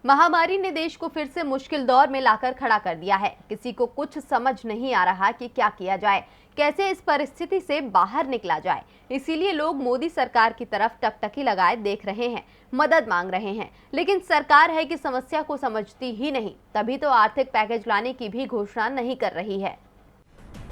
महामारी ने देश को फिर से मुश्किल दौर में लाकर खड़ा कर दिया है। किसी को कुछ समझ नहीं आ रहा कि क्या किया जाए, कैसे इस परिस्थिति से बाहर निकला जाए। इसीलिए लोग मोदी सरकार की तरफ टकटकी लगाए देख रहे हैं, मदद मांग रहे हैं। लेकिन सरकार है कि समस्या को समझती ही नहीं, तभी तो आर्थिक पैकेज लाने की भी घोषणा नहीं कर रही है।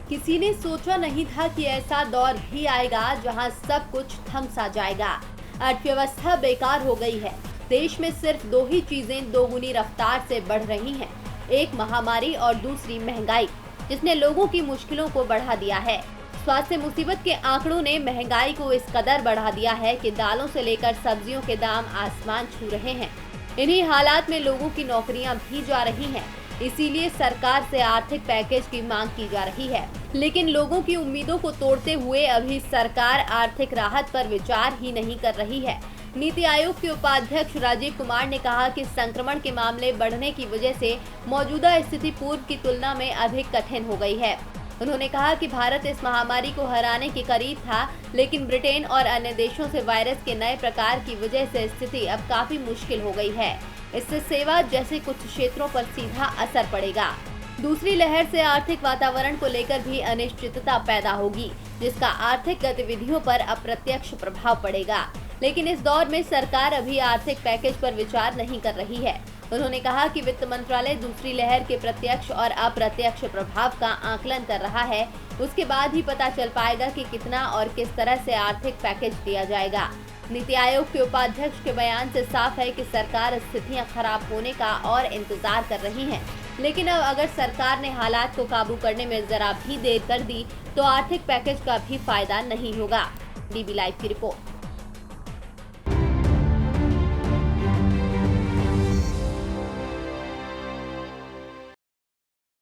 किसी ने सोचा नहीं था कि ऐसा दौर भी आएगा जहां सब कुछ थम सा जाएगा। अर्थव्यवस्था बेकार हो गई है। देश में सिर्फ दो ही चीजें दोगुनी रफ्तार से बढ़ रही हैं, एक महामारी और दूसरी महंगाई, जिसने लोगों की मुश्किलों को बढ़ा दिया है। स्वास्थ्य मुसीबत के आंकड़ों ने महंगाई को इस कदर बढ़ा दिया है कि दालों से लेकर सब्जियों के दाम आसमान छू रहे हैं। इन्हीं हालात में लोगों की नौकरियां भी जा रही हैं। इसीलिए सरकार से आर्थिक पैकेज की मांग की जा रही है। लेकिन लोगों की उम्मीदों को तोड़ते हुए अभी सरकार आर्थिक राहत पर विचार ही नहीं कर रही है। नीति आयोग के उपाध्यक्ष राजीव कुमार ने कहा कि संक्रमण के मामले बढ़ने की वजह से मौजूदा स्थिति पूर्व की तुलना में अधिक कठिन हो गई है। उन्होंने कहा कि भारत इस महामारी को हराने के करीब था, लेकिन ब्रिटेन और अन्य देशों से वायरस के नए प्रकार की वजह से स्थिति अब काफी मुश्किल हो गई है। इससे सेवा जैसे कुछ क्षेत्रों पर सीधा असर पड़ेगा। दूसरी लहर से आर्थिक वातावरण को लेकर भी अनिश्चितता पैदा होगी, जिसका आर्थिक गतिविधियों पर अप्रत्यक्ष प्रभाव पड़ेगा। लेकिन इस दौर में सरकार अभी आर्थिक पैकेज पर विचार नहीं कर रही है। उन्होंने कहा कि वित्त मंत्रालय दूसरी लहर के प्रत्यक्ष और अप्रत्यक्ष प्रभाव का आकलन कर रहा है। उसके बाद ही पता चल पाएगा कि कितना और किस तरह से आर्थिक पैकेज दिया जाएगा। नीति आयोग के उपाध्यक्ष के बयान से साफ है कि सरकार स्थितियां खराब होने का और इंतजार कर रही है। लेकिन अब अगर सरकार ने हालात को काबू करने में जरा भी देर कर दी तो आर्थिक पैकेज का भी फायदा नहीं होगा। डीबी लाइव की रिपोर्ट।